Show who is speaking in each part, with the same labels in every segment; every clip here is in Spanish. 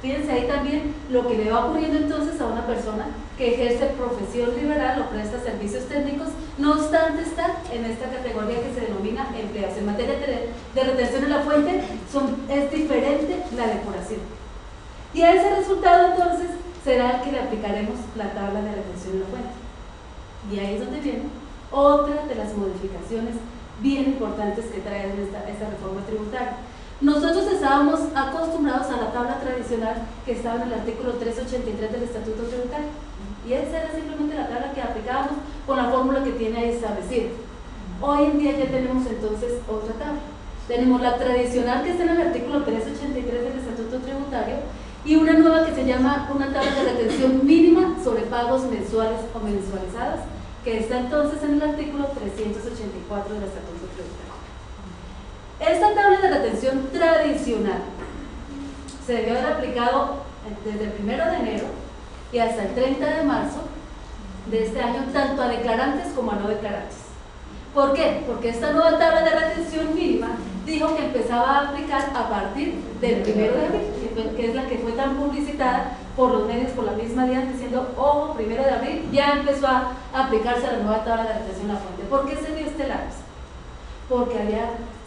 Speaker 1: Fíjense ahí también lo que le va ocurriendo entonces a una persona que ejerce profesión liberal o presta servicios técnicos, no obstante está en esta categoría que se denomina empleados. En materia de retención en la fuente es diferente la depuración. Y a ese resultado entonces será el que le aplicaremos la tabla de retención en la fuente. Y ahí es donde viene otra de las modificaciones bien importantes que trae esta reforma tributaria. Nosotros estábamos acostumbrados a la tabla tradicional que estaba en el artículo 383 del Estatuto Tributario, y esa era simplemente la tabla que aplicábamos con la fórmula que tiene ahí establecida. Hoy en día ya tenemos entonces otra tabla. Tenemos la tradicional que está en el artículo 383 del Estatuto Tributario y una nueva que se llama una tabla de retención mínima sobre pagos mensuales o mensualizados, que está entonces en el artículo 384 del Estatuto Tributario. Esta tabla de retención tradicional se debió haber aplicado desde el 1 de enero y hasta el 30 de marzo de este año, tanto a declarantes como a no declarantes. ¿Por qué? Porque esta nueva tabla de retención mínima dijo que empezaba a aplicar a partir del 1 de abril, que es la que fue tan publicitada por los medios por la misma día, diciendo, ojo, 1 de abril ya empezó a aplicarse la nueva tabla de retención a la fuente. ¿Por qué se dio este lapso? Porque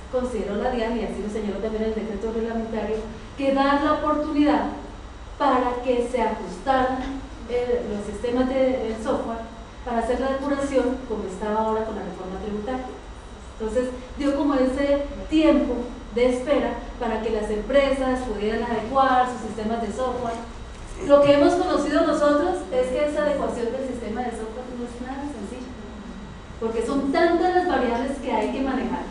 Speaker 1: consideró la DIAN, y así lo señaló también el decreto reglamentario, que dar la oportunidad para que se ajustaran los sistemas del software para hacer la depuración como estaba ahora con la reforma tributaria. Entonces dio como ese tiempo de espera para que las empresas pudieran adecuar sus sistemas de software. Lo que hemos conocido nosotros es que esa adecuación del sistema de software no es nada sencilla, porque son tantas las variables que hay que manejar,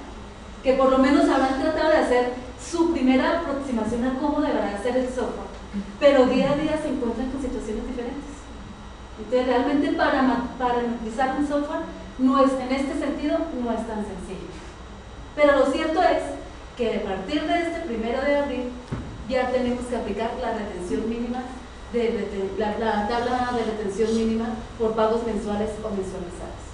Speaker 1: que por lo menos habrán tratado de hacer su primera aproximación a cómo deberá ser el software, pero día a día se encuentran con situaciones diferentes. Entonces realmente para utilizar un software en este sentido no es tan sencillo. Pero lo cierto es que a partir de este 1 de abril ya tenemos que aplicar la retención mínima, la tabla de retención mínima por pagos mensuales o mensualizados.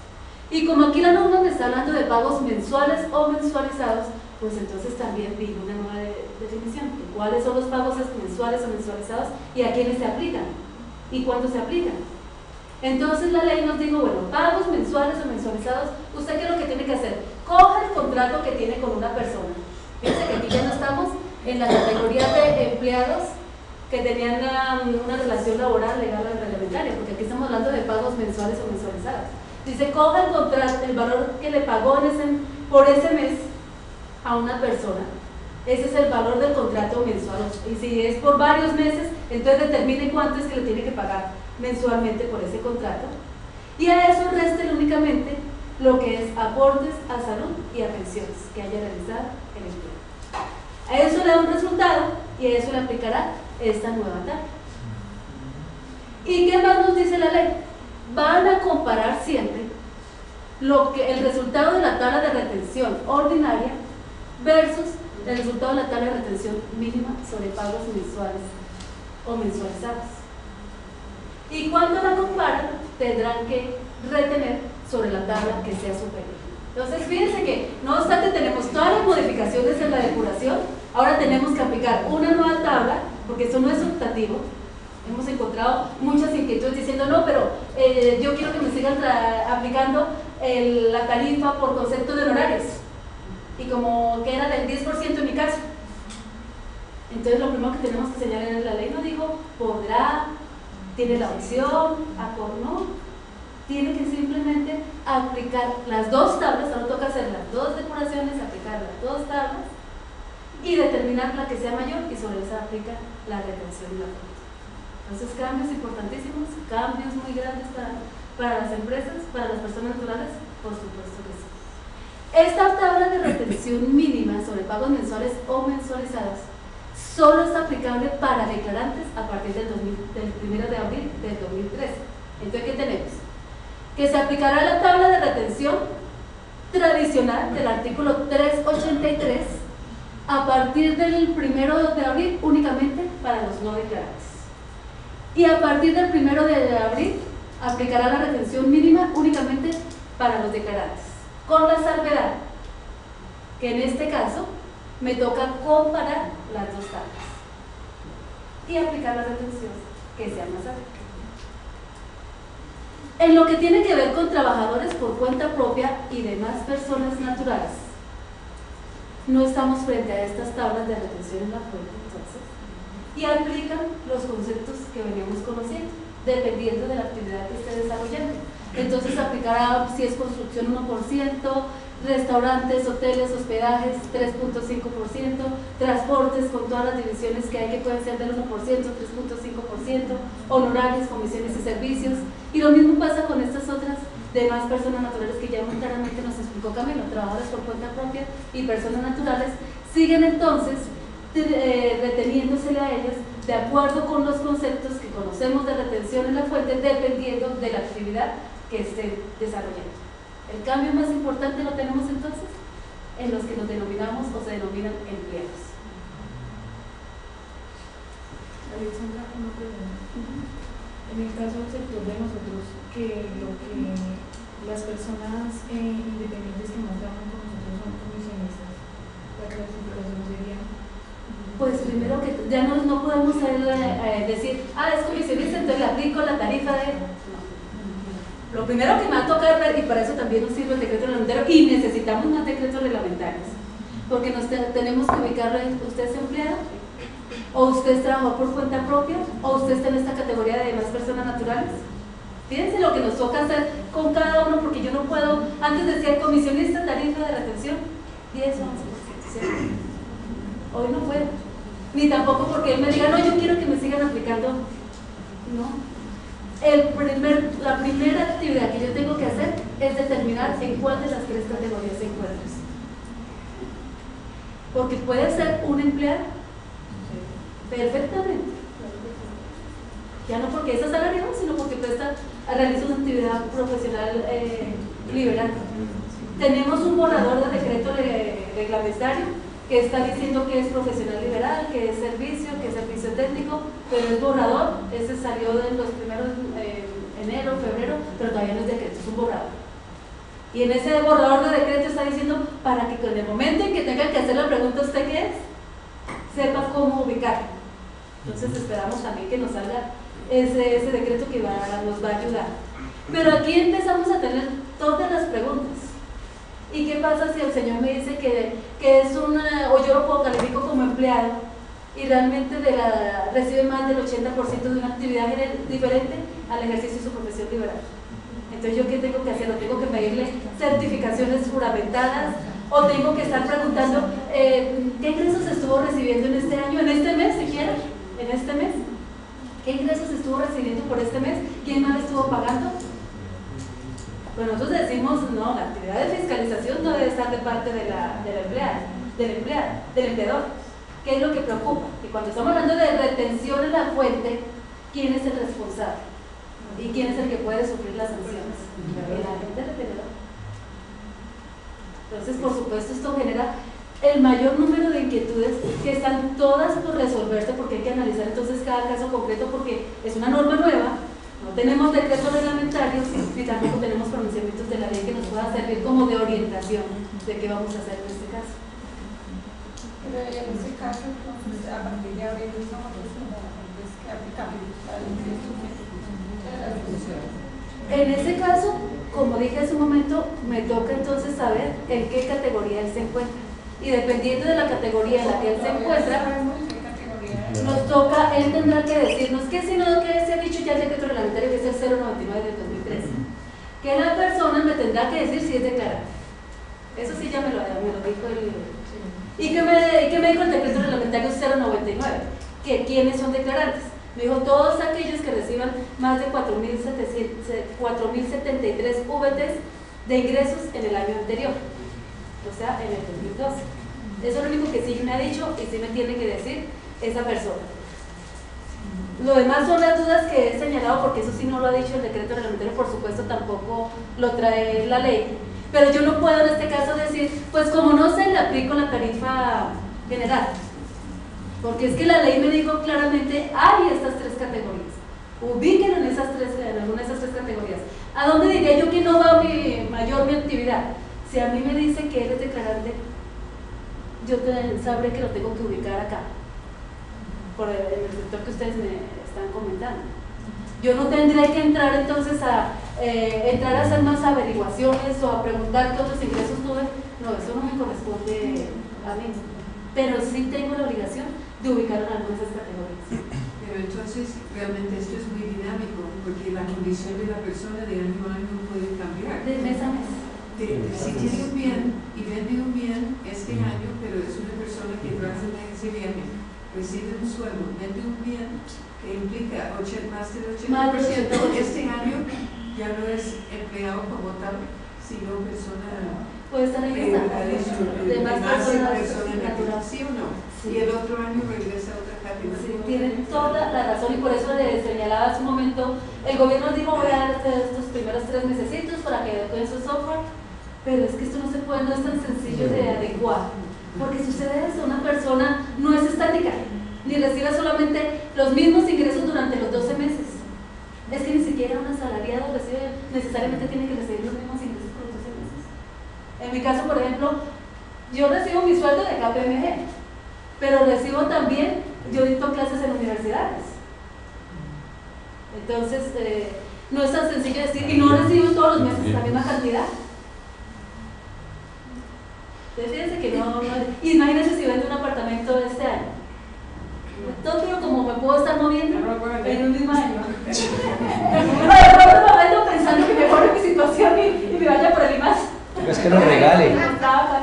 Speaker 1: Y como aquí la norma me está hablando de pagos mensuales o mensualizados, pues entonces también vino una nueva definición de cuáles son los pagos mensuales o mensualizados y a quiénes se aplican y cuándo se aplican. Entonces la ley nos dijo, bueno, pagos mensuales o mensualizados, ¿usted qué es lo que tiene que hacer? Coja el contrato que tiene con una persona. Fíjense que aquí ya no estamos en la categoría de empleados que tenían una relación laboral, legal o reglamentaria, porque aquí estamos hablando de pagos mensuales o mensualizados. Dice, coja el contrato, el valor que le pagó por ese mes a una persona. Ese es el valor del contrato mensual. Y si es por varios meses, entonces determine cuánto es que le tiene que pagar mensualmente por ese contrato. Y a eso reste únicamente lo que es aportes a salud y a pensiones que haya realizado el empleado. A eso le da un resultado y a eso le aplicará esta nueva tabla. ¿Y qué más nos dice la ley? Van a comparar siempre el resultado de la tabla de retención ordinaria versus el resultado de la tabla de retención mínima sobre pagos mensuales o mensualizados. Y cuando la comparan, tendrán que retener sobre la tabla que sea superior. Entonces, fíjense que, no obstante, tenemos todas las modificaciones en la depuración, ahora tenemos que aplicar una nueva tabla, porque eso no es optativo. Hemos encontrado muchas inquietudes diciendo, no, pero yo quiero que me sigan aplicando la tarifa por concepto de honorarios, y como que era del 10% en mi caso. Entonces lo primero que tenemos que señalar es la ley no dijo, podrá, tiene la opción, no, tiene que simplemente aplicar las dos tablas, ahora toca hacer las dos depuraciones, aplicar las dos tablas y determinar la que sea mayor, y sobre esa aplica la retención de la cuota. Entonces, cambios importantísimos, cambios muy grandes para las empresas, para las personas naturales, por supuesto que sí. Esta tabla de retención mínima sobre pagos mensuales o mensualizados solo está aplicable para declarantes a partir del 1 de abril del 2013. Entonces, ¿qué tenemos? Que se aplicará la tabla de retención tradicional del artículo 383 a partir del 1 de abril únicamente para los no declarantes. Y a partir del 1 de abril aplicará la retención mínima únicamente para los declarantes, con la salvedad que en este caso me toca comparar las dos tablas. y aplicar la retención que sea más alta. En lo que tiene que ver con trabajadores por cuenta propia y demás personas naturales, no estamos frente a estas tablas de retención en la fuente, entonces, y aplican los conceptos que veníamos conociendo, dependiendo de la actividad que esté desarrollando. Entonces aplicará si es construcción 1%, restaurantes, hoteles, hospedajes 3.5%, transportes con todas las divisiones que hay que pueden ser del 1%, 3.5%, honorarios, comisiones y servicios. Y lo mismo pasa con estas otras demás personas naturales que ya muy claramente nos explicó Camilo, trabajadores por cuenta propia y personas naturales, siguen entonces reteniéndosele a ellas de acuerdo con los conceptos que conocemos de retención en la fuente, dependiendo de la actividad que estén desarrollando. El cambio más importante lo tenemos entonces en los que nos denominamos o se denominan empleados.
Speaker 2: Alexandra, una pregunta. En el caso del sector de nosotros, que lo que las personas independientes que más trabajan con nosotros son comisionistas, la clasificación sería...
Speaker 1: Pues primero que ya no podemos decir, es comisionista, entonces le aplico la tarifa de... No. Lo primero que me va a tocar ver, y para eso también nos sirve el decreto reglamentario, y necesitamos más decretos reglamentarios, porque nos tenemos que ubicar, ¿usted es empleado? ¿O usted es trabajador por cuenta propia? ¿O usted está en esta categoría de demás personas naturales? Fíjense lo que nos toca hacer con cada uno, porque yo no puedo, antes decía comisionista, tarifa de retención, 10 o 11%. Hoy no puedo. Ni tampoco porque él me diga, no, yo quiero que me sigan aplicando. No. La primera actividad que yo tengo que hacer es determinar en cuál de las tres categorías se encuentras. Porque puede ser un empleado perfectamente. Ya no porque es asalariado, sino porque realiza una actividad profesional liberal. Tenemos un borrador de decreto reglamentario que está diciendo que es profesional liberal, que es servicio técnico, pero es borrador. Ese salió en los primeros enero, febrero, pero todavía no es decreto, es un borrador. Y en ese borrador de decreto está diciendo para que en el momento en que tenga que hacer la pregunta ¿usted qué es?, sepa cómo ubicar. Entonces esperamos también que nos salga ese decreto que nos va a ayudar. Pero aquí empezamos a tener todas las preguntas. ¿Y qué pasa si el señor me dice que es o yo lo califico como empleado y realmente recibe más del 80% de una actividad diferente al ejercicio de su profesión liberal? Entonces, ¿yo qué tengo que hacer? ¿O tengo que pedirle certificaciones juramentadas? ¿O tengo que estar preguntando qué ingresos estuvo recibiendo en este año, en este mes siquiera? ¿En este mes? ¿Qué ingresos estuvo recibiendo por este mes? ¿Quién más le estuvo pagando? Pues nosotros decimos, no, la actividad de fiscalización no debe estar de parte del empleador. ¿Qué es lo que preocupa? Que cuando estamos hablando de retención en la fuente, ¿quién es el responsable? ¿Y quién es el que puede sufrir las sanciones? El agente retenedor. Entonces, por supuesto, esto genera el mayor número de inquietudes que están todas por resolverse, porque hay que analizar entonces cada caso concreto, porque es una norma nueva. No tenemos decretos reglamentarios ni tampoco tenemos pronunciamientos de la ley que nos pueda servir como de orientación de qué vamos a hacer en este caso.
Speaker 3: Pero en ese caso, entonces, a partir de abril, nosotros que aplicamos la ley.
Speaker 1: En ese caso, como dije hace un momento, me toca entonces saber en qué categoría él se encuentra. Y dependiendo de la categoría en la que él se encuentra, nos toca, él tendrá que decirnos que si no, que se ha dicho ya el decreto reglamentario que es el 099 del 2013, que la persona me tendrá que decir si es declarante. Eso sí ya me lo dijo el... ¿Y qué me dijo el decreto reglamentario 099? Que quiénes son declarantes. Me dijo todos aquellos que reciban más de 4.073 VTs de ingresos en el año anterior, o sea, en el 2012. Eso es lo único que sí me ha dicho y sí me tiene que decir esa persona. Lo demás son las dudas que he señalado, porque eso sí no lo ha dicho el decreto reglamentario, por supuesto tampoco lo trae la ley, pero yo no puedo en este caso decir, pues como no se le aplico la tarifa general, porque es que la ley me dijo claramente, hay estas tres categorías, ubíquenlo en alguna de esas tres categorías. ¿A dónde diría yo que no va mi actividad? Si a mí me dice que él es declarante, yo sabré que lo tengo que ubicar acá. por el sector que ustedes me están comentando. Yo no tendré que entrar entonces a hacer más averiguaciones o a preguntar qué otros ingresos tuve. No, eso no me corresponde a mí. Pero sí tengo la obligación de ubicar en algunas categorías.
Speaker 4: Pero entonces realmente esto es muy dinámico, porque la condición de la persona de año a año puede cambiar.
Speaker 1: De mes a mes.
Speaker 4: Si tiene un bien y vende un bien este año, pero es una persona que trabaja en ese viaje, recibe un sueldo, vende un bien que implica más del 80%, este año ya no es empleado como tal, sino persona
Speaker 1: puede estar en
Speaker 4: de más personas
Speaker 1: naturales,
Speaker 4: ¿sí o no?
Speaker 1: Sí.
Speaker 4: Y el otro año regresa a otra categoría.
Speaker 1: Sí, tienen toda la razón, y por eso les señalaba hace un momento, el gobierno dijo voy a dar estos primeros 3 mesecitos para que adecuen su software, pero es que esto no se puede, no es tan sencillo de adecuar, porque sucede eso, una persona no es estática, ni recibe solamente los mismos ingresos durante los 12 meses, es que ni siquiera un asalariado recibe, necesariamente tiene que recibir los mismos ingresos por los 12 meses. En mi caso, por ejemplo, yo recibo mi sueldo de KPMG, pero recibo también, yo dicto clases en universidades. Entonces, no es tan sencillo decir, y no recibo todos los meses la misma cantidad. Entonces, fíjense que no, imagínense si vendo un apartamento este año. Todo, pero como me puedo estar moviendo en un mismo año. Pero ando pensando que mejore mi situación y me vaya por el IMAS.
Speaker 5: Es que lo regale.
Speaker 6: En el caso,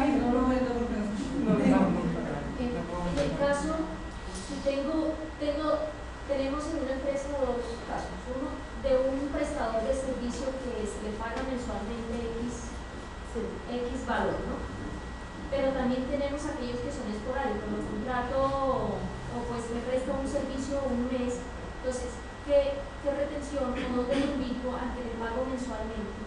Speaker 6: si tenemos en una empresa 2 casos. Uno, de un prestador de servicio que se le paga mensualmente X valor, ¿no? Pero también tenemos aquellos que son esporádicos, lo contrato o pues me presta un servicio un mes. Entonces, ¿qué retención o no me ubico al que le pago mensualmente?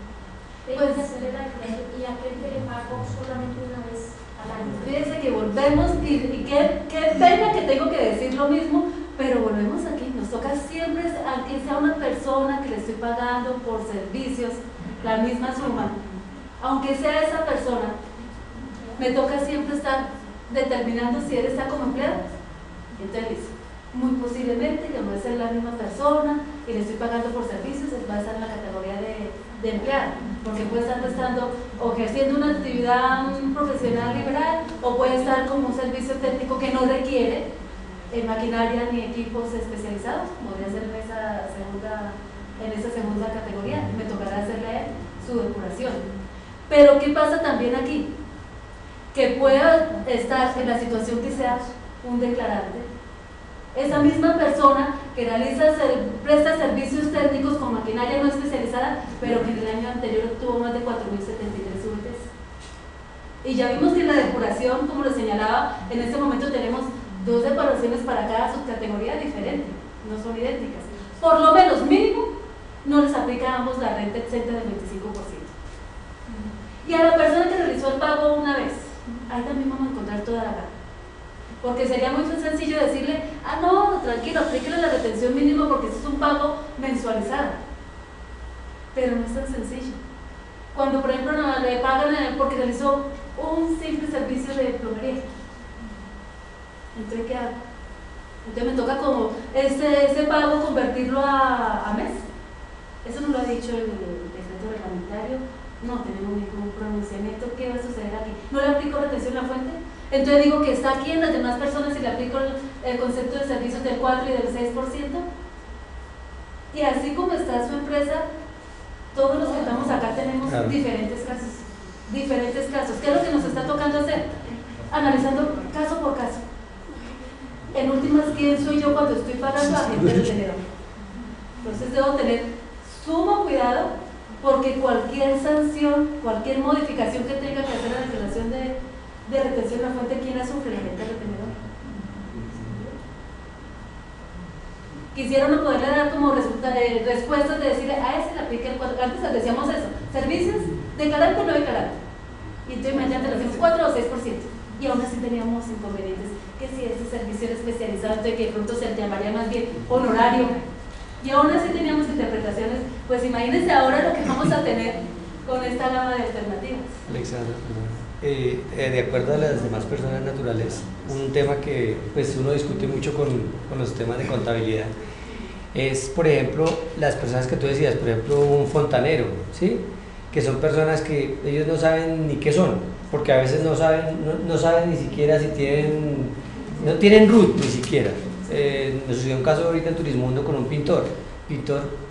Speaker 6: Tengo que hacerle la declaración y aquel que le pago solamente una vez al año.
Speaker 1: Fíjense que volvemos y qué pena que tengo que decir lo mismo, pero volvemos aquí, nos toca siempre, aunque sea una persona que le estoy pagando por servicios la misma suma, aunque sea esa persona, me toca siempre estar determinando si él está como empleado. Entonces, muy posiblemente que no va a ser la misma persona y le estoy pagando por servicios, va a estar en la categoría de empleado, porque puede estar prestando o ejerciendo una actividad profesional liberal, o puede estar como un servicio técnico que no requiere maquinaria ni equipos especializados, podría ser en esa segunda categoría, me tocará hacerle a él su depuración. Pero ¿qué pasa también aquí? Que pueda estar en la situación que sea un declarante, esa misma persona que presta servicios técnicos con maquinaria no especializada, pero que en el año anterior obtuvo más de 4.073 UTs. Y ya vimos que en la depuración, como lo señalaba, en este momento tenemos 2 depuraciones para cada subcategoría diferente, no son idénticas. Por lo menos mínimo, no les aplica a ambos la renta exenta del 25%. Y a la persona que realizó el pago una vez, ahí también vamos a encontrar toda la gama. Porque sería muy sencillo decirle, no, tranquilo, aplíquele la retención mínima porque eso es un pago mensualizado. Pero no es tan sencillo. Cuando, por ejemplo, le pagan porque realizó un simple servicio de plomería, entonces, ¿qué hago? Entonces me toca como ese pago convertirlo a mes. Eso no lo ha dicho el decreto reglamentario, no tenemos ningún pronunciamiento. ¿Qué va a suceder aquí? ¿No le aplico retención a la fuente? Entonces digo que está aquí en las demás personas y le aplico el concepto de servicios del 4 y del 6%. Y así como está su empresa, todos los que estamos acá tenemos diferentes casos. ¿Qué es lo que nos está tocando hacer? Analizando caso por caso. En últimas, ¿quién soy yo cuando estoy pagando a gente del tenedor? Entonces debo tener sumo cuidado, porque cualquier sanción, cualquier modificación que tenga que hacer en la declaración de retención de la fuente, ¿quién la sufre? La gente del tenedor. Quisiera uno poderle dar como respuestas de decirle a ese le aplica el 4. Antes decíamos eso, servicios declarante o no declarante. Y entonces imagínate, lo hacemos 4 o 6%. Y aún así teníamos inconvenientes, que si ese servicio era especializado, entonces que de pronto se llamaría más bien honorario. Y aún así teníamos interpretaciones. Pues imagínense ahora lo que vamos a tener con esta gama de alternativas.
Speaker 5: Alexandra, de acuerdo a las demás personas naturales, un tema que pues uno discute mucho con los temas de contabilidad es, por ejemplo, las personas que tú decías, por ejemplo, un fontanero, ¿sí? Que son personas que ellos no saben ni qué son, porque a veces no saben ni siquiera si no tienen RUT ni siquiera. Nos sucedió un caso ahorita en Turismundo con un pintor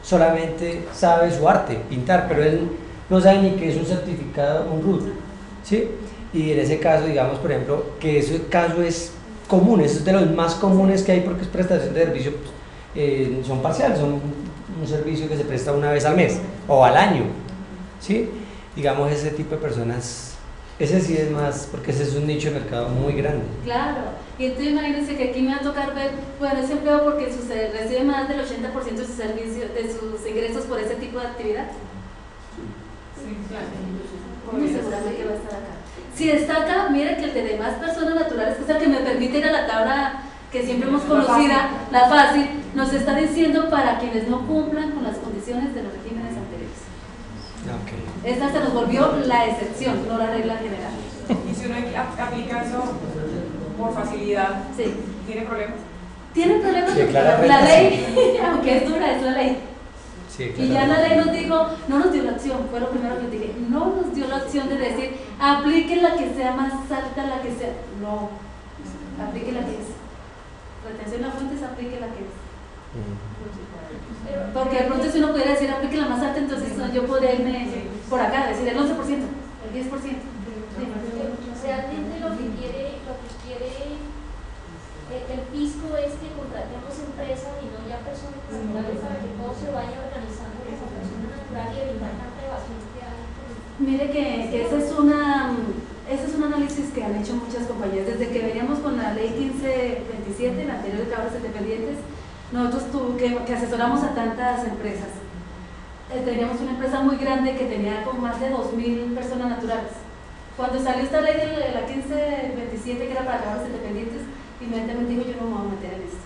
Speaker 5: solamente sabe su arte, pintar, pero él no sabe ni qué es un certificado, un RUT, ¿sí? Y en ese caso, digamos, por ejemplo, que ese caso es común, es de los más comunes que hay porque es prestación de servicio, pues, son parciales, son un servicio que se presta una vez al mes o al año, ¿sí? Digamos, ese tipo de personas, ese sí es más, porque ese es un nicho de mercado muy grande.
Speaker 1: Claro, y entonces imagínense que aquí me va a tocar ver, bueno, ese empleo porque recibe más del 80% de sus servicios, de sus ingresos por ese tipo de actividad.
Speaker 2: Sí, claro.
Speaker 1: Muy seguramente que va a estar acá. Si está acá, mire que el de demás personas naturales, que es el que me permite ir a la tabla que siempre hemos conocido, la fácil, nos está diciendo para quienes no cumplan con las condiciones de los regímenes anteriores.
Speaker 5: Okay.
Speaker 1: Esta se nos volvió la excepción, no la regla general.
Speaker 2: Y si uno aplica eso por facilidad,
Speaker 1: Sí.
Speaker 2: ¿tiene problemas?
Speaker 1: ¿Tiene problemas?
Speaker 5: Sí,
Speaker 1: Porque
Speaker 5: claramente
Speaker 1: la ley, aunque es dura, es la ley.
Speaker 5: Sí,
Speaker 1: Y ya la ley nos dijo, no nos dio la opción, fue lo primero que dije, no nos dio la opción de decir, aplique la que sea más alta, la que sea, no, aplique la que es. Retención de fuentes, aplique la que es. Porque de pronto si uno pudiera decir, aplique la más alta, entonces yo podría irme por acá, decir el 11%, el 10%.
Speaker 6: Realmente lo que quiere el fisco es que contratemos empresas y no ya personas naturales para que todo se vaya organizando como persona natural y evitar tanta evasión que hay.
Speaker 1: Mire que ese es un análisis que han hecho muchas compañías. Desde que veníamos con la ley 1527, la anterior de trabajadores independientes, nosotros que asesoramos a tantas empresas. Teníamos una empresa muy grande que tenía como más de 2.000 personas naturales. Cuando salió esta ley de la 1527, que era para trabajadores independientes, inmediatamente dijo, yo no me voy a meter en esto.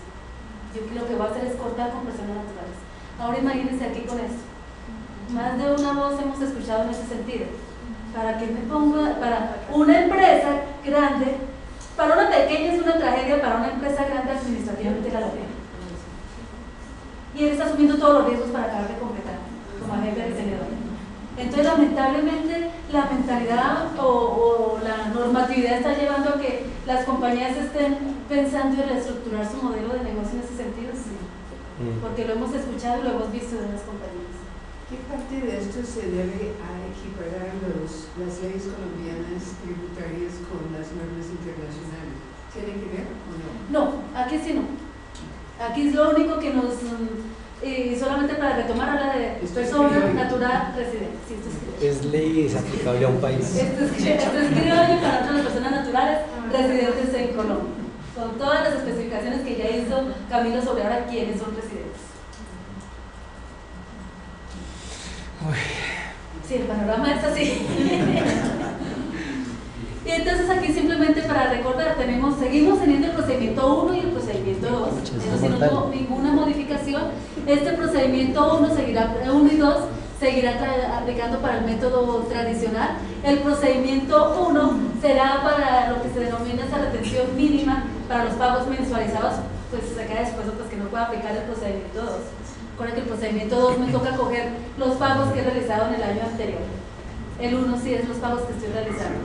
Speaker 1: Yo lo que voy a hacer es cortar con personas naturales. Ahora imagínense aquí con esto. Más de una voz hemos escuchado en ese sentido. Para que me ponga, para una empresa grande, para una pequeña es una tragedia, para una empresa grande administrativamente la logra. Y él está asumiendo todos los riesgos para acabar de completar como agente de diseñador. Entonces, lamentablemente, la mentalidad o la normatividad está llevando a que las compañías estén pensando en reestructurar su modelo de negocio en ese sentido, sí. Porque lo hemos escuchado y lo hemos visto en las compañías.
Speaker 4: ¿Qué parte de esto se debe a equiparar las leyes colombianas tributarias con las normas internacionales? ¿Tiene que ver o no?
Speaker 1: No, aquí sí no. Aquí es lo único que nos... solamente para retomar, habla de persona natural residente. Sí,
Speaker 5: es ley y es aplicable a un país.
Speaker 1: Esto es criollo para otras personas naturales residentes en Colombia. Con todas las especificaciones que ya hizo Camilo sobre ahora quiénes son residentes. Sí, el panorama es así. Y entonces aquí simplemente para recordar, seguimos teniendo el procedimiento 1 y el procedimiento 2. Es decir, no hubo ninguna modificación. Este procedimiento 1 y 2 seguirá aplicando para el método tradicional. El procedimiento 1 será para lo que se denomina esa retención mínima para los pagos mensualizados, pues se queda después pues, que no pueda aplicar el procedimiento 2. Recuerda que el procedimiento 2 me toca coger los pagos que he realizado en el año anterior. El 1 sí es los pagos que estoy realizando.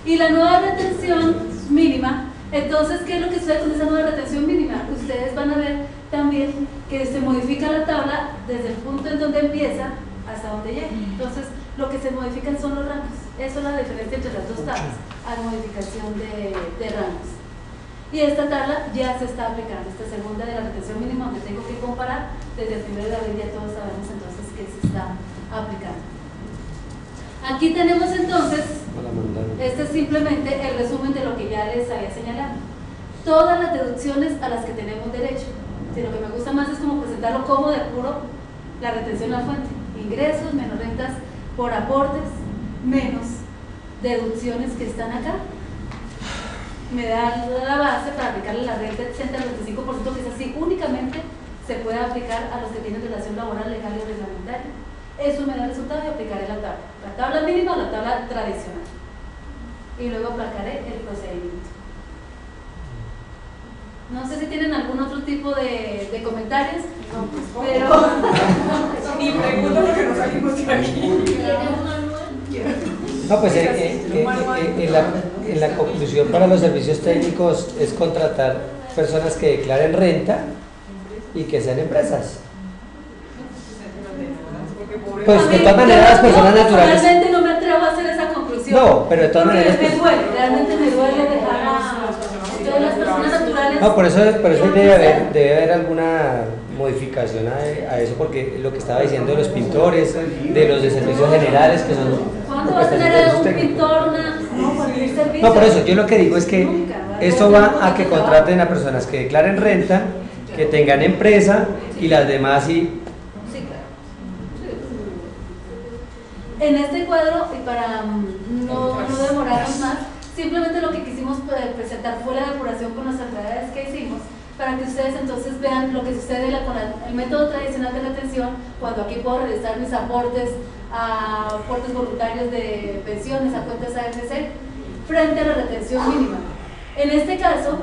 Speaker 1: Y la nueva retención mínima, entonces, ¿qué es lo que sucede con esa nueva retención mínima? Ustedes van a ver también que se modifica la tabla desde el punto en donde empieza hasta donde llega. Entonces, lo que se modifican son los rangos. Eso es la diferencia entre las dos tablas, a modificación de rangos. Y esta tabla ya se está aplicando, esta segunda de la retención mínima, donde tengo que comparar, desde el 1 de abril ya todos sabemos entonces que se está aplicando. Aquí tenemos entonces, este es simplemente el resumen de lo que ya les había señalado. Todas las deducciones a las que tenemos derecho. Si lo que me gusta más es como presentarlo como de puro la retención a la fuente. Ingresos menos rentas por aportes menos deducciones que están acá. Me da la base para aplicarle la renta exenta del 25%, que es así, únicamente se puede aplicar a los que tienen relación laboral, legal y reglamentaria. Eso me da el resultado de aplicaré la tabla mínima o la tabla tradicional. y luego aplacaré el procedimiento. No sé si tienen algún otro tipo de comentarios, pero...
Speaker 3: Ni pregunto porque no salimos de aquí.
Speaker 6: ¿Tiene un manual?
Speaker 5: No, pues en la conclusión para los servicios técnicos es contratar personas que declaren renta y que sean empresas. Pues de todas maneras las personas naturales...
Speaker 1: Realmente no me atrevo a hacer esa conclusión.
Speaker 5: No, pero de todas
Speaker 1: porque
Speaker 5: maneras...
Speaker 1: me duele, realmente me duele dejar a todas las personas naturales...
Speaker 5: No, por eso debe haber alguna modificación a eso, porque lo que estaba diciendo de los pintores, de los de servicios generales, que son...
Speaker 1: ¿Cuándo va a tener un pintor cualquier servicio?
Speaker 5: No, por eso yo lo que digo es que esto va a que contraten a personas que declaren renta, que tengan empresa y las demás sí.
Speaker 1: Sí, claro. En este cuadro, y para no demorarnos más, simplemente lo que quisimos presentar fue la depuración con las actividades que hicimos, para que ustedes entonces vean lo que sucede con el método tradicional de retención, cuando aquí puedo realizar mis aportes a aportes voluntarios de pensiones, a cuentas AFC, frente a la retención mínima. En este caso,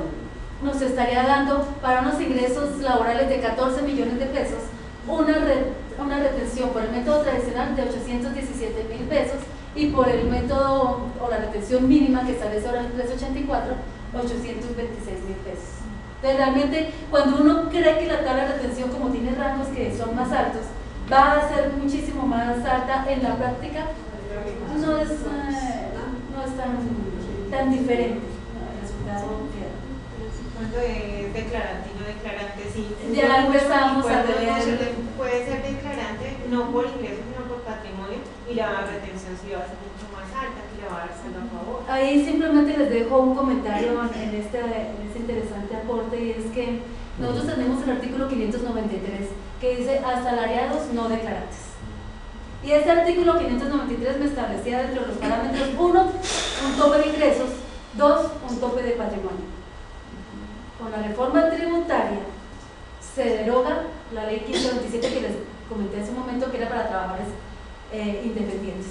Speaker 1: nos estaría dando para unos ingresos laborales de 14 millones de pesos, una retención por el método tradicional de 817,000 pesos y por el método o la retención mínima que establece ahora el 384, 826,000 pesos. Entonces, realmente, cuando uno cree que la tabla de retención, como tiene rangos que son más altos, va a ser muchísimo más alta, en la práctica no es tan diferente, ¿no? El resultado queda.
Speaker 7: Cuando es declarante y no declarante, sí.
Speaker 1: Ya empezamos a ver.
Speaker 7: Puede ser declarante no por ingresos sino por patrimonio, y la retención sí va a ser mucho más alta, que le va a dar saldo a favor.
Speaker 1: Ahí simplemente les dejo un comentario en este interesante aporte, y es que nosotros tenemos el artículo 593 que dice asalariados no declarantes. Y este artículo 593 me establecía dentro de los parámetros: 1, un tope de ingresos; 2, un tope de patrimonio. Con la reforma tributaria se deroga la ley 1527 que les comenté hace un momento, que era para trabajadores independientes.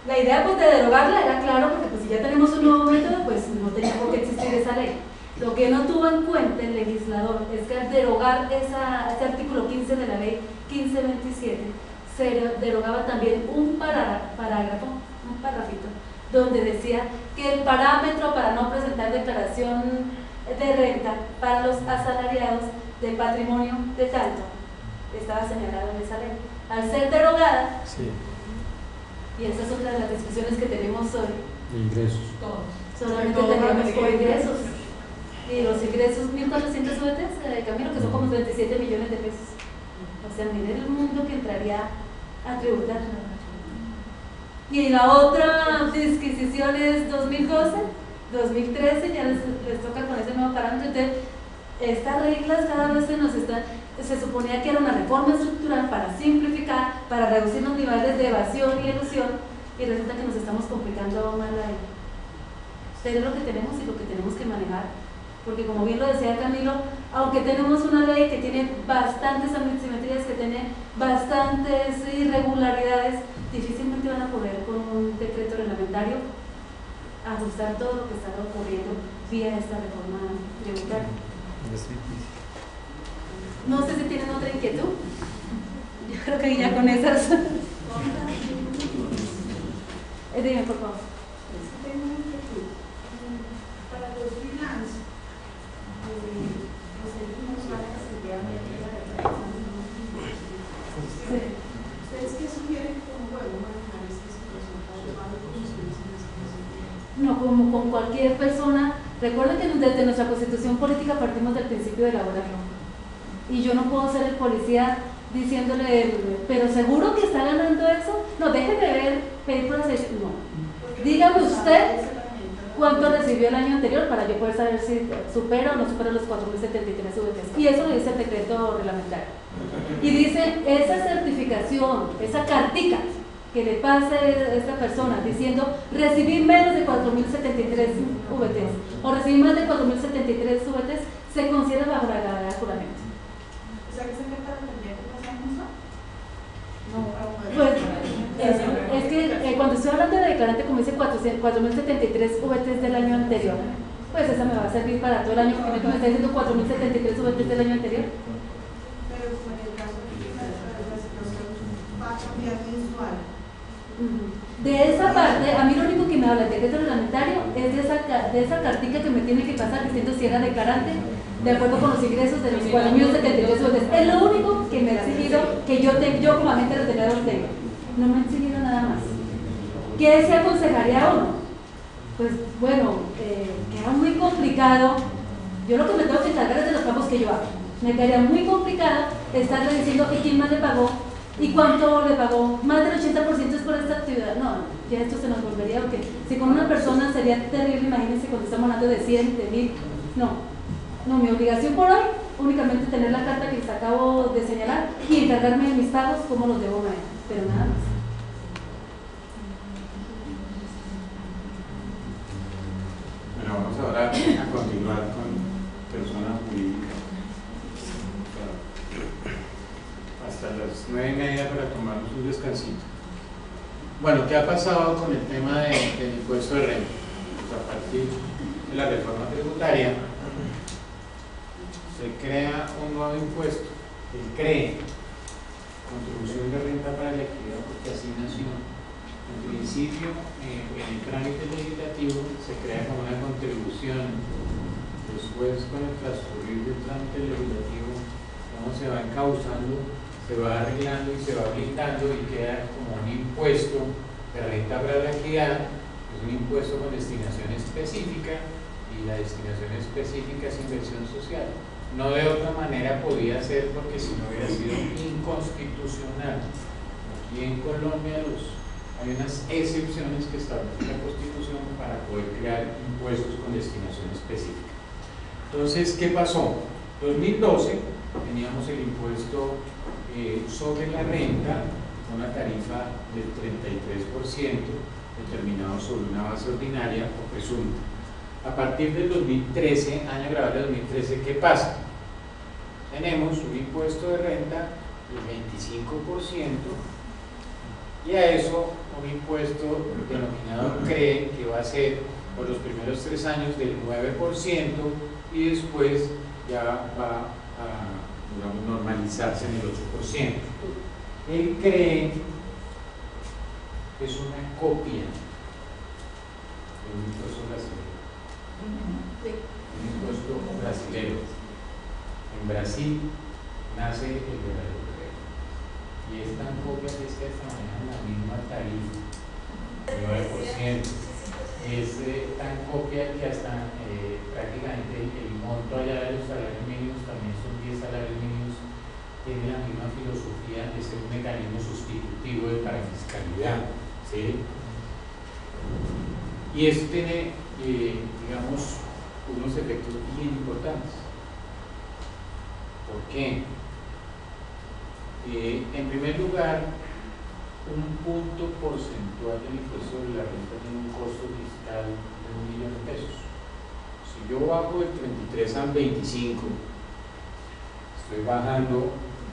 Speaker 1: La idea pues de derogarla era claro, porque pues si ya tenemos un nuevo método, pues no tenía por qué existir esa ley. Lo que no tuvo en cuenta el legislador es que al derogar ese artículo 15 de la ley 1527, se derogaba también un parágrafo, un parrafito, donde decía que el parámetro para no presentar declaración de renta para los asalariados de patrimonio de tanto estaba señalado en esa ley. Al ser derogada,
Speaker 5: Sí.
Speaker 1: y esa es otra de las discusiones que tenemos hoy,
Speaker 5: Ingresos.
Speaker 1: solamente tenemos por ingresos, y los ingresos 1.400 UETs de Camilo, que son como 37 millones de pesos. O sea, miren el mundo que entraría a tributar. Y la otra disquisición es 2012, 2013, ya les toca con ese nuevo parámetro. Entonces, estas reglas cada vez se suponía que era una reforma estructural para simplificar, para reducir los niveles de evasión y elusión, y resulta que nos estamos complicando aún más la ley. Pero es lo que tenemos y lo que tenemos que manejar, porque como bien lo decía Camilo, aunque tenemos una ley que tiene bastantes asimetrías, que tiene bastantes irregularidades, difícilmente van a poder con un decreto reglamentario ajustar todo lo que está ocurriendo vía esta reforma tributaria. No sé si tienen otra inquietud. Yo creo que ya con esas. Dime, por favor.
Speaker 3: Tengo una inquietud. Para los freelance, ellos no saben efectivamente la declaración. ¿Ustedes qué sugieren como puedo manejar esta situación para llevarlo con ustedes en esta situación?
Speaker 1: No, como con cualquier persona. Recuerden que desde nuestra constitución política partimos del principio de la hora roja. Y yo no puedo ser el policía diciéndole, pero seguro que está ganando eso. No, déjeme ver, pedir por hacer. No. Dígame usted cuánto recibió el año anterior para yo poder saber si supera o no supera los 4.073 VTs. Y eso lo dice el decreto reglamentario. Y dice, esa certificación, esa cartica que le pase a esta persona diciendo recibí menos de 4.073 VTs o recibí más de 4.073 VTs, se considera bajo la gravedad de juramento.
Speaker 3: O sea, que se para tendría que pasar mucho.
Speaker 1: Pues es que cuando estoy hablando de declarante como dice 4.073 VTs del año anterior, pues esa me va a servir para todo el año, porque me está diciendo 4.073 VTs del año anterior.
Speaker 3: Pero con el caso de la situación va a cambiar mensual.
Speaker 1: De esa parte, a mí lo único que me habla el decreto reglamentario es de esa cartica que me tiene que pasar diciendo si era declarante de acuerdo con los ingresos de los 4.073 VTs. Es lo único que me ha exigido, que yo como agente retenedor tengo. No me han exigido nada más. ¿Qué se aconsejaría a uno? Pues bueno, queda muy complicado. Yo lo que me tengo que encargar es de los pagos que yo hago. Me quedaría muy complicado estarle diciendo que quién más le pagó y cuánto le pagó. Más del 80% es por esta actividad. No, ya esto se nos volvería, porque si con una persona sería terrible, imagínense cuando estamos hablando de 100, de 1000. No, mi obligación por hoy únicamente tener la carta que les acabo de señalar y encargarme de mis pagos, como los debo manejar, pero nada más.
Speaker 8: Bueno, vamos ahora a continuar con personas jurídicas. Hasta las 9:30 para tomarnos un descansito. Bueno, ¿qué ha pasado con el tema del impuesto de renta? Pues a partir de la reforma tributaria se crea un nuevo impuesto, el CREE, Contribución de Renta para la Equidad, porque así nació. En principio, en el trámite legislativo se crea como una contribución. Después, con el transcurrir del trámite legislativo, cómo se va encauzando, se va arreglando y se va blindando y queda como un impuesto de renta para la equidad. Es un impuesto con destinación específica y la destinación específica es inversión social. No de otra manera podía ser, porque si no hubiera sido inconstitucional. Aquí en Colombia hay unas excepciones que establece la Constitución para poder crear impuestos con destinación específica. Entonces, ¿qué pasó? En 2012 teníamos el impuesto sobre la renta, una tarifa del 33%, determinado sobre una base ordinaria o presunta. A partir del 2013, año grabado de 2013, ¿qué pasa? Tenemos un impuesto de renta del 25% y a eso un impuesto denominado CREE, que va a ser por los primeros 3 años del 9% y después ya va a, digamos, normalizarse en el 8%. El CREE es una copia de un impuesto brasileño. Un impuesto brasileño. En Brasil nace el verdadero CREE y es tan copia que es que se manejan la misma tarifa, el 9%. Es tan copia que hasta prácticamente el monto allá de los salarios mínimos también son 10 salarios mínimos, tiene la misma filosofía de ser un mecanismo sustitutivo de parafiscalidad, ¿sí? Y eso tiene, digamos, unos efectos bien importantes. ¿Por qué? En primer lugar, un punto porcentual del impuesto sobre la renta tiene un costo fiscal de 1 millón de pesos. Si yo bajo del 33 al 25, estoy bajando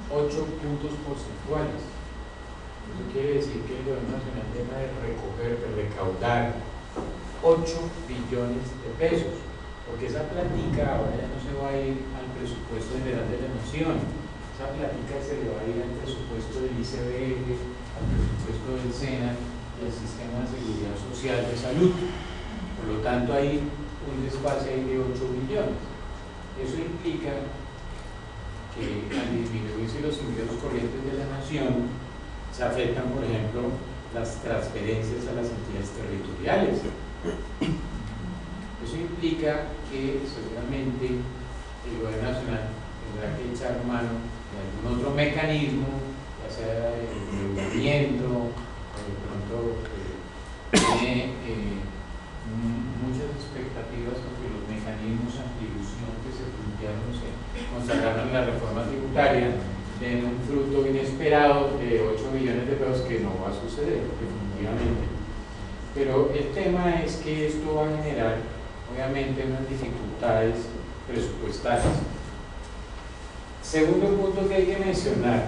Speaker 8: 8 puntos porcentuales. Eso quiere decir que el gobierno nacional deja de recoger, de recaudar 8 billones de pesos, porque esa plática ahora ya no se va a ir al presupuesto general de la nación, esa plática se le va a ir al presupuesto del ICBF, al presupuesto del SENA y al Sistema de Seguridad Social de Salud. Por lo tanto, hay un desfase ahí de 8 billones. Eso implica que al disminuirse los ingresos corrientes de la nación, se afectan, por ejemplo, las transferencias a las entidades territoriales. Eso implica que seguramente el gobierno nacional tendrá que echar mano de algún otro mecanismo, ya sea el endeudamiento, o de pronto tiene muchas expectativas porque los mecanismos antiilusión que se plantearon, se consagraron en la reforma tributaria, den un fruto inesperado de 8 millones de pesos, que no va a suceder definitivamente. Pero el tema es que esto va a generar obviamente unas dificultades presupuestarias. Segundo punto que hay que mencionar: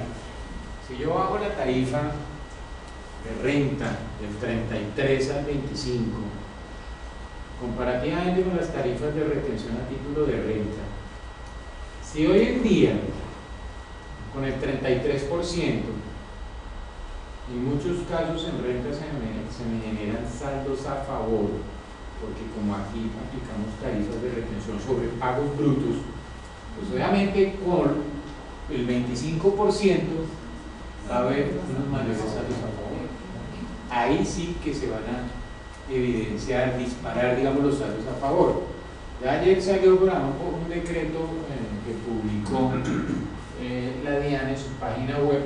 Speaker 8: si yo bajo la tarifa de renta del 33 al 25, comparativamente con las tarifas de retención a título de renta. Si hoy en día, con el 33%, en muchos casos en renta se me generan saldos a favor, porque como aquí aplicamos tarifas de retención sobre pagos brutos, pues obviamente con el 25% va a haber unos mayores saldos a favor. Ahí sí que se van a evidenciar, disparar, digamos, los saldos a favor. Ya ayer salió por un decreto que publicó la DIAN en su página web,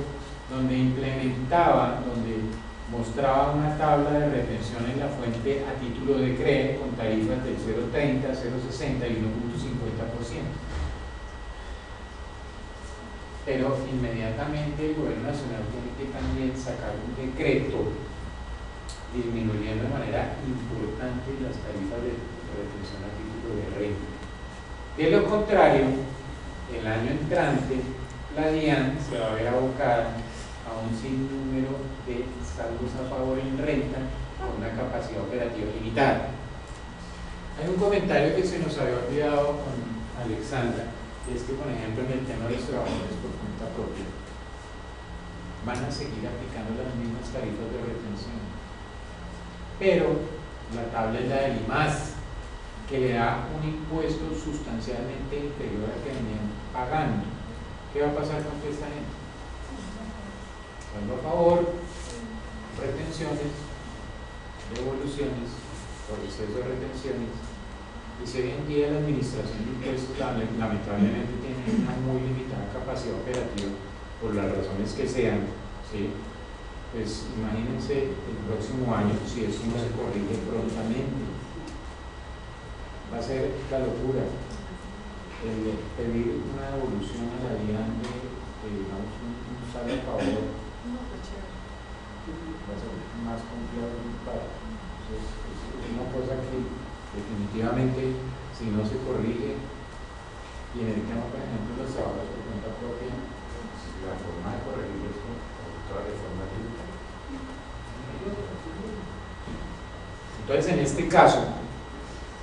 Speaker 8: donde implementaba, donde mostraba una tabla de retención en la fuente a título de CRE con tarifas del 0,30, 0,60 y 1,50%. Pero inmediatamente el gobierno nacional tiene que también sacar un decreto disminuyendo de manera importante las tarifas de retención a título de renta. De lo contrario, el año entrante, la DIAN se va a ver abocada a un sinnúmero de saldos a favor en renta con una capacidad operativa limitada. Hay un comentario que se nos había olvidado con Alexandra, que es que, por ejemplo, en el tema de los trabajadores por cuenta propia, van a seguir aplicando las mismas tarifas de retención. Pero la tabla es la del IMAS, que le da un impuesto sustancialmente inferior al que venían pagando. ¿Qué va a pasar con toda esta gente? Saldo a favor, retenciones, devoluciones, por exceso de retenciones. Y si hoy en día la administración de impuestos lamentablemente tiene una muy limitada capacidad operativa, por las razones que sean, ¿sí? Pues imagínense el próximo año si eso no se corrige prontamente. Va a ser la locura pedir una devolución a la DIAN de digamos, un saldo a favor. Va a ser más complejo de un par. Entonces, es una cosa que definitivamente, si no se corrige, y en el tema, por ejemplo, de los trabajadores por cuenta propia, la forma de corregirlo es con otra reforma tributaria. Entonces, en este caso,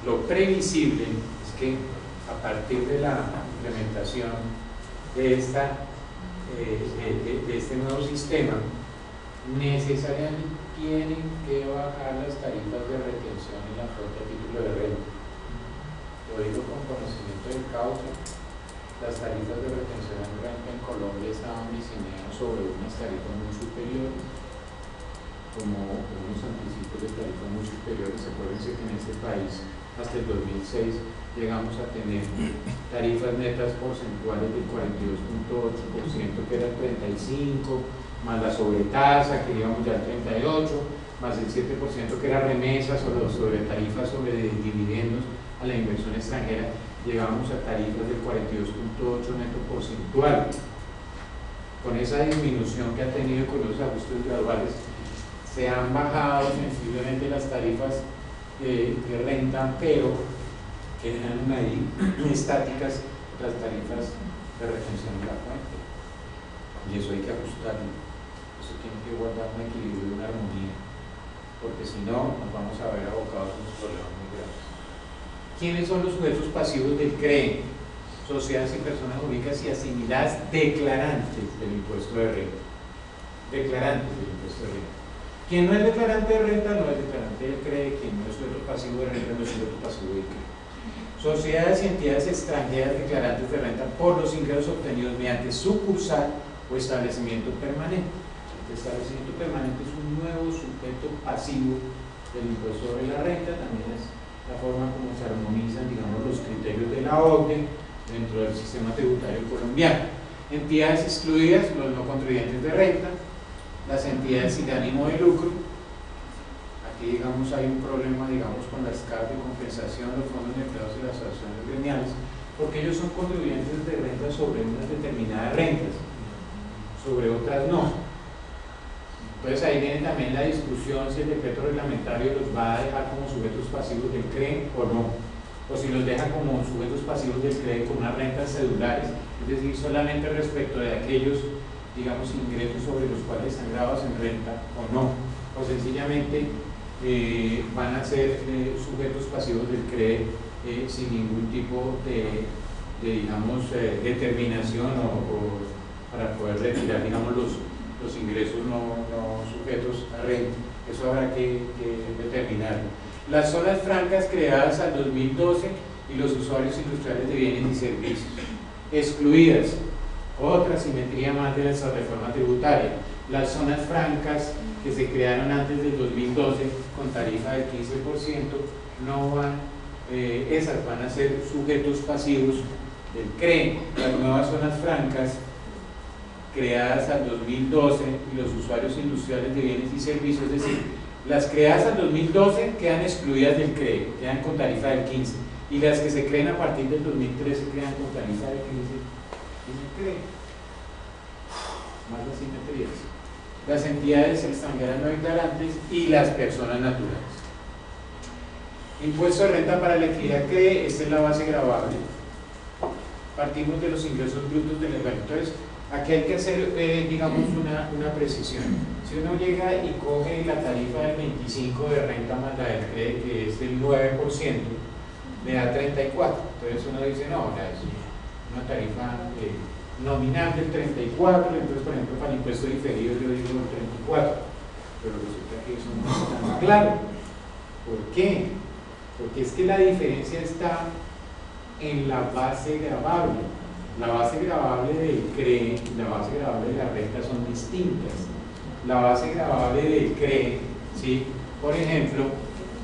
Speaker 8: lo previsible es que a partir de la implementación de este nuevo sistema, necesariamente tienen que bajar las tarifas de retención en la flota a título de renta. Lo digo con conocimiento de causa. Las tarifas de retención en renta en Colombia estaban diseñadas sobre unas tarifas muy superiores, como unos anticipos de tarifas muy superiores. Acuérdense que en este país hasta el 2006 llegamos a tener tarifas netas porcentuales del 42.8%, que era el 35%, más la sobretasa, que íbamos ya al 38%, más el 7% que era remesas o sobre tarifas sobre dividendos a la inversión extranjera, llegamos a tarifas del 42.8% neto porcentual. Con esa disminución que ha tenido con los ajustes graduales, se han bajado sensiblemente las tarifas de renta, pero quedan ahí estáticas las tarifas de retención de la fuente. Y eso hay que ajustarlo. Eso tiene que guardar un equilibrio y una armonía, porque si no, nos vamos a ver abocados a unos problemas muy graves. ¿Quiénes son los sujetos pasivos del CRE? Sociedades y personas jurídicas y asimiladas declarantes del impuesto de renta. Declarantes del impuesto de renta. Quien no es declarante de renta no es declarante del CRE, quien no es sujeto pasivo de renta no es sujeto pasivo del CRE. Sociedades y entidades extranjeras declarantes de renta por los ingresos obtenidos mediante sucursal o establecimiento permanente. El establecimiento permanente es un nuevo sujeto pasivo del impuesto sobre la renta, también es la forma como se armonizan, digamos, los criterios de la OCDE dentro del sistema tributario colombiano. Entidades excluidas, los no contribuyentes de renta, las entidades sin ánimo de lucro. Aquí, digamos, hay un problema, digamos, con las cargas de compensación, los fondos de empleados y las asociaciones gremiales, porque ellos son contribuyentes de renta sobre unas determinadas rentas, sobre otras no. Entonces ahí viene también la discusión si el decreto reglamentario los va a dejar como sujetos pasivos del CRE o no, o si los deja como sujetos pasivos del CRE con unas rentas cedulares, es decir, solamente respecto de aquellos, digamos, ingresos sobre los cuales están grabados en renta o no. o sencillamente van a ser sujetos pasivos del CRE sin ningún tipo de digamos, determinación o para poder retirar, digamos, los ingresos no sujetos a renta. Eso habrá que determinarlo. Las zonas francas creadas al 2012 y los usuarios industriales de bienes y servicios excluidas, otra simetría más de la reforma tributaria. Las zonas francas que se crearon antes del 2012 con tarifa del 15% no van, esas van a ser sujetos pasivos del CRE. Las nuevas zonas francas creadas al 2012 y los usuarios industriales de bienes y servicios, es decir, las creadas al 2012 quedan excluidas del CRE, quedan con tarifa del 15%, y las que se creen a partir del 2013 quedan con tarifa del 15% en el CRE. Más las simetrías. Las entidades extranjeras no declarantes y las personas naturales. Impuesto de renta para la actividad CRE, esta es la base gravable. Partimos de los ingresos brutos del hogar. Entonces, aquí hay que hacer, digamos, una precisión. Si uno llega y coge la tarifa del 25 de renta más la del CRE, que es del 9%, le da 34. Entonces uno dice, no, es una tarifa nominal del 34, entonces, por ejemplo, para el impuesto diferido yo digo el 34. Pero resulta que eso no está tan claro. ¿Por qué? Porque es que la diferencia está en la base gravable. La base gravable del CRE y la base gravable de la renta son distintas. La base gravable del CRE, ¿sí?, por ejemplo,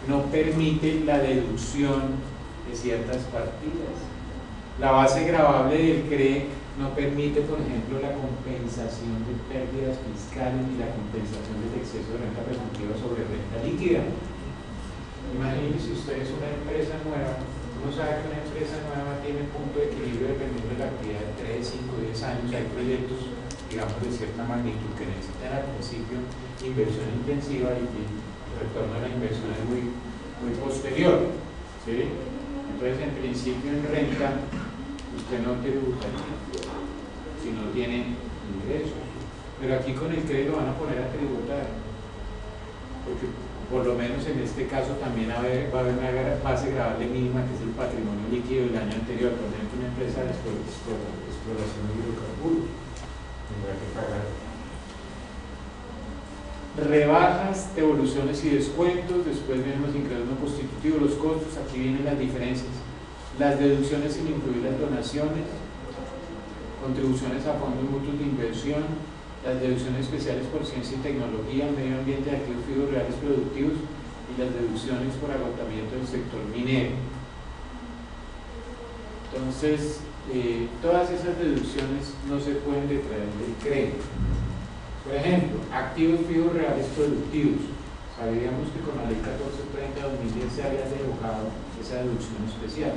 Speaker 8: no permite la deducción de ciertas partidas. La base gravable del CRE no permite, por ejemplo, la compensación de pérdidas fiscales ni la compensación del exceso de renta presuntiva sobre renta líquida. Imagínense ustedes una empresa nueva. Uno sabe que una empresa nueva tiene punto de equilibrio dependiendo de la actividad de 3, 5, 10 años. Hay proyectos, digamos, de cierta magnitud que necesitan al principio inversión intensiva y el retorno a la inversión es muy posterior, ¿sí? Entonces, en principio, en renta, usted no tributaría si no tiene ingresos. Pero aquí con el CRE lo van a poner a tributar, porque por lo menos en este caso también va a haber una base gravable mínima, que es el patrimonio líquido del año anterior. Por ejemplo, una empresa de exploración de hidrocarburos tendrá que pagar rebajas, devoluciones y descuentos. Después vienen los ingresos no constitutivos, los costos. Aquí vienen las diferencias: las deducciones sin incluir las donaciones, contribuciones a fondos mutuos de inversión, las deducciones especiales por ciencia y tecnología, medio ambiente, activos fijos reales productivos, y las deducciones por agotamiento del sector minero. Entonces, todas esas deducciones no se pueden detraer del CRE. Por ejemplo, activos fijos reales productivos. Sabíamos que con la ley 1430-2010 se había derogado esa deducción especial.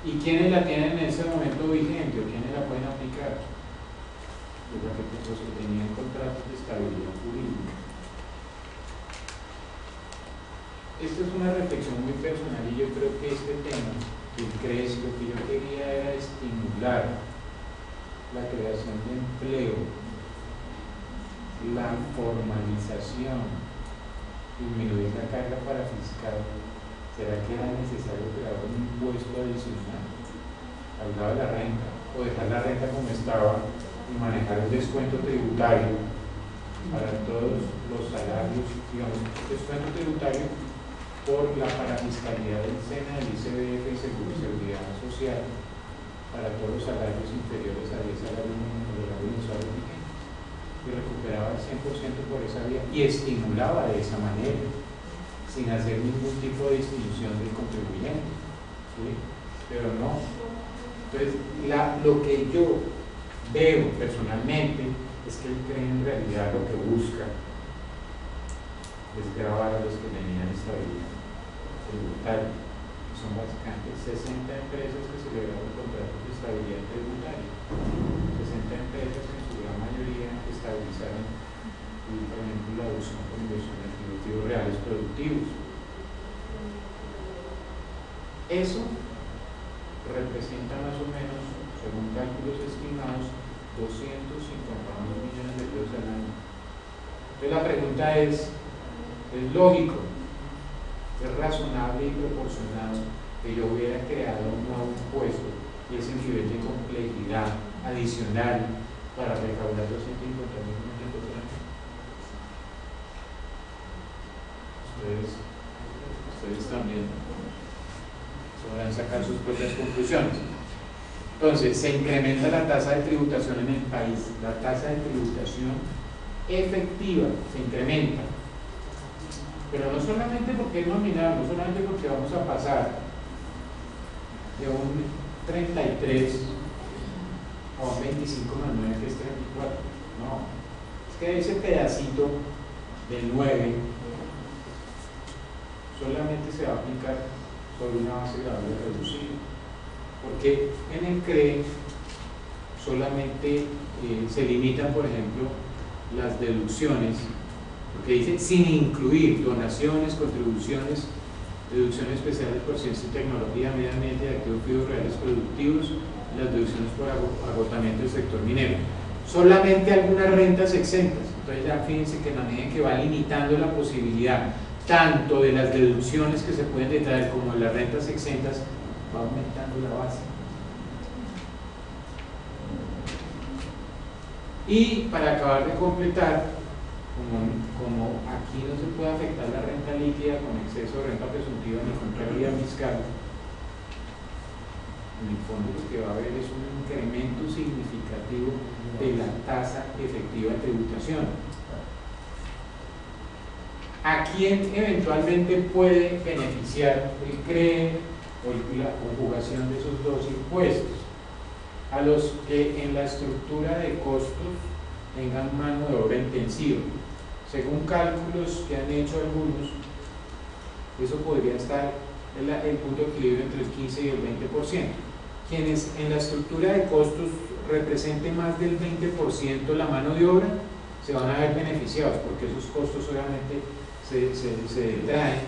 Speaker 8: ¿Y quiénes la tienen en ese momento vigente o quiénes la pueden aplicar? Los que tenían contratos de estabilidad jurídica. Esta es una reflexión muy personal y yo creo que este tema del CRE, lo que yo quería era estimular la creación de empleo, la formalización, disminuir la carga para fiscal. ¿Será que era necesario crear un impuesto adicional al lado de la renta, o dejar la renta como estaba y manejar un descuento tributario para todos los salarios, digamos, descuento tributario por la parafiscalidad del SENA, del ICBF y Seguridad Social para todos los salarios inferiores a 10 salarios mínimos de la mensual vigente, y recuperaba el 100% por esa vía y estimulaba de esa manera, sin hacer ningún tipo de distinción del contribuyente, ¿sí? Pero no. Entonces, lo que yo veo personalmente es que el CRE en realidad lo que busca es grabar a los que tenían estabilidad tributaria. Son básicamente 60 empresas que celebraron contratos de estabilidad tributaria, 60 empresas que en su gran mayoría estabilizaron, por ejemplo, la adopción por inversión de activos reales productivos. Eso representa más o menos, según cálculos estimados, 250.000 millones de pesos al año. Entonces la pregunta es lógico, es razonable y proporcionado que yo hubiera creado un nuevo impuesto y ese nivel de complejidad adicional para recaudar 250.000 millones de dólares. Ustedes también podrán sacar sus propias conclusiones. Entonces, se incrementa la tasa de tributación en el país. La tasa de tributación efectiva se incrementa. Pero no solamente porque es nominal, no solamente porque vamos a pasar de un 33 a un 25 más 9 que es 34. No, es que ese pedacito del 9 solamente se va a aplicar sobre una base grabable reducida, porque en el CRE solamente se limitan, por ejemplo, las deducciones, porque dice sin incluir donaciones, contribuciones, deducciones especiales por ciencia y tecnología, medio ambiente, de activos fijos reales productivos, las deducciones por agotamiento del sector minero. Solamente algunas rentas exentas. Entonces ya fíjense que en la medida que va limitando la posibilidad tanto de las deducciones que se pueden detraer como de las rentas exentas, va aumentando la base. Y para acabar de completar, como aquí no se puede afectar la renta líquida con exceso de renta presuntiva ni contrariedad fiscal, en el fondo lo que va a haber es un incremento significativo de la tasa efectiva de tributación. ¿A quién eventualmente puede beneficiar el CRE o la conjugación de esos dos impuestos? A los que en la estructura de costos tengan mano de obra intensiva. Según cálculos que han hecho algunos, eso podría estar en el punto de equilibrio entre el 15 y el 20%. Quienes en la estructura de costos representen más del 20% la mano de obra, se van a ver beneficiados, porque esos costos obviamente se detraen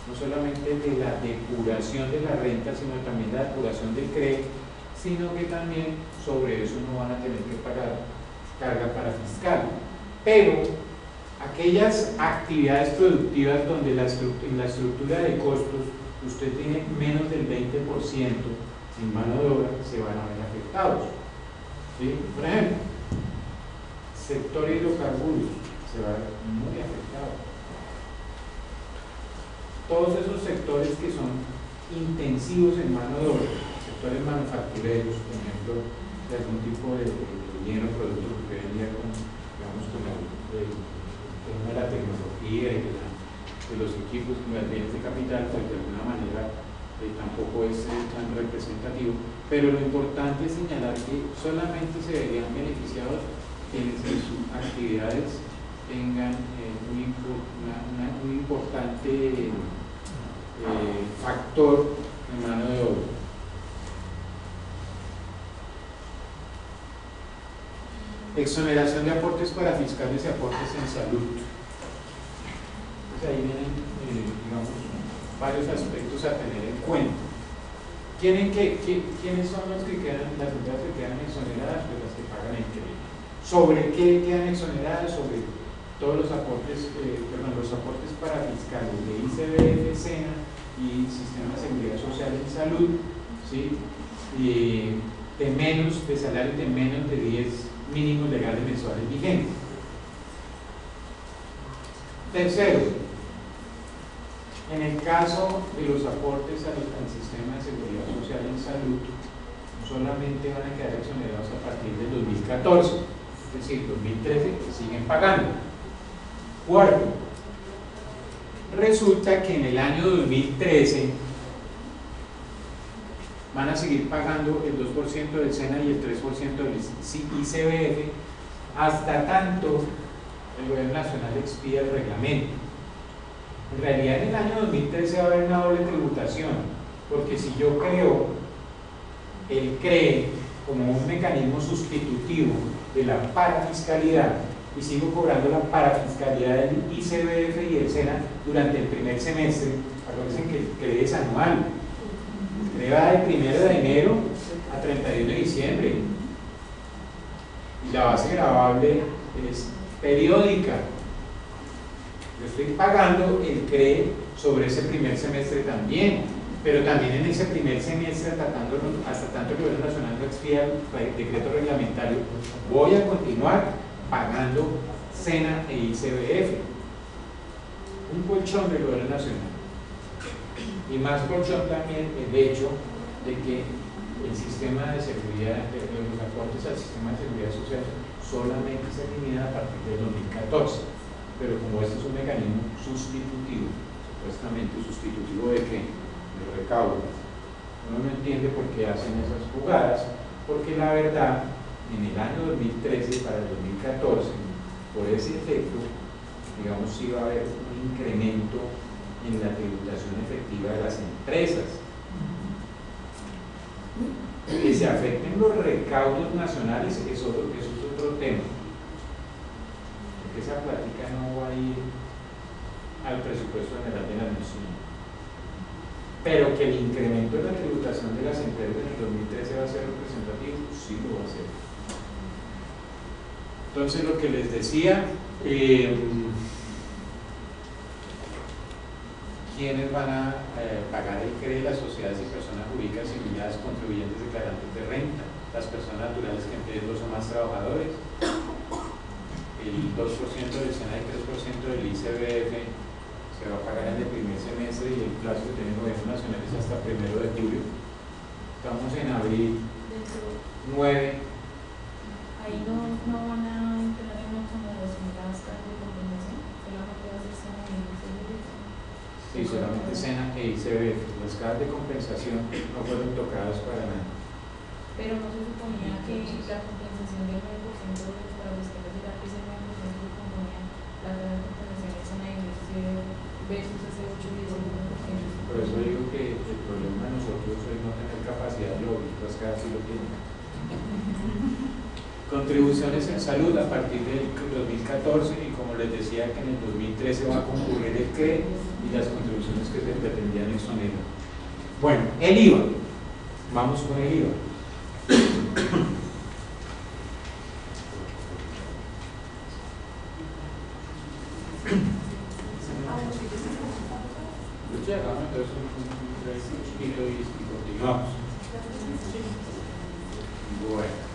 Speaker 8: no solamente de la depuración de la renta, sino también la depuración del CRE, sino que también sobre eso no van a tener que pagar carga para fiscal. Pero aquellas actividades productivas donde en la estructura de costos usted tiene menos del 20% en mano de obra, se van a ver afectados. ¿Sí? Por ejemplo, sector hidrocarburos se va a ver muy afectado. Todos esos sectores que son intensivos en mano de obra, sectores manufactureros, por ejemplo, de algún tipo de dinero producto que venía con, digamos, con el tema de la tecnología y de los equipos, con las bienes de capital, pues de alguna manera tampoco es tan representativo, pero lo importante es señalar que solamente se verían beneficiados quienes en sus actividades tengan un importante factor en mano de obra. Exoneración de aportes para fiscales y aportes en salud. Pues ahí vienen, digamos, varios aspectos a tener en cuenta. ¿Quiénes son los que quedan, las empresas que quedan exoneradas? Pues las que pagan el crédito. ¿Sobre qué quedan exoneradas? Sobre todos los aportes, los aportes para fiscales de ICBF, SENA y Sistema de Seguridad Social en Salud, ¿sí? Y de salarios de menos de 10 mínimos legales mensuales vigentes. Tercero, en el caso de los aportes al sistema de seguridad social en salud, solamente van a quedar exonerados a partir del 2014, es decir, 2013 siguen pagando. Cuarto, resulta que en el año 2013 van a seguir pagando el 2% del SENA y el 3% del ICBF hasta tanto el gobierno nacional expida el reglamento. En realidad en el año 2013 va a haber una doble tributación, porque si yo creo el CRE como un mecanismo sustitutivo de la parafiscalidad y sigo cobrando la parafiscalidad del ICBF y el SENA durante el primer semestre, acuérdense que el CRE es anual, el CRE va del 1 de enero a 31 de diciembre y la base gravable es periódica. Yo estoy pagando el CRE sobre ese primer semestre también, pero también en ese primer semestre, hasta tanto el Gobierno Nacional no expida el decreto reglamentario, voy a continuar pagando SENA e ICBF. Un colchón del Gobierno Nacional. Y más colchón también el hecho de que el sistema de seguridad, los aportes al sistema de seguridad social solamente se elimina a partir del 2014, pero como este es un mecanismo sustitutivo, supuestamente sustitutivo de qué? De recaudo, uno no entiende por qué hacen esas jugadas, porque la verdad en el año 2013 para el 2014 por ese efecto, digamos, sí va a haber un incremento en la tributación efectiva de las empresas. Que se afecten los recaudos nacionales, eso es otro tema, porque esa plática no va a ir al presupuesto general de la nación, pero que el incremento de la tributación de las empresas en el 2013 va a ser representativo, sí lo va a ser. Entonces, lo que les decía, ¿quiénes van a pagar el CRE? Las sociedades y personas jurídicas similares, contribuyentes declarantes de renta, las personas naturales que empleen 2 o más trabajadores, el 2% del SENA y 3% del ICBF se va a pagar en el primer semestre y el plazo que tiene el Gobierno Nacional es hasta 1 de julio. Estamos en abril 9.
Speaker 2: Ahí no van a entrar en las casas de compensación, solamente va a ser SENA y ICBF.
Speaker 8: Sí, solamente SENA e ICBF. Las cajas de compensación no fueron tocadas para nada.
Speaker 2: Pero no se suponía que la compensación del 9% para los que ese 9% se componía la caja de compensación de SENA y ICBF versus ese 8 y 19%.
Speaker 8: Por eso digo que el problema de nosotros es no tener capacidad de lobby, las cajas sí lo tienen. Contribuciones en salud a partir del 2014 y como les decía que en el 2013 va a concurrir el CRE y las contribuciones que se pretendían exonerar. Bueno, el IVA. Vamos con el IVA. Entonces, un chiquito y continuamos. Bueno.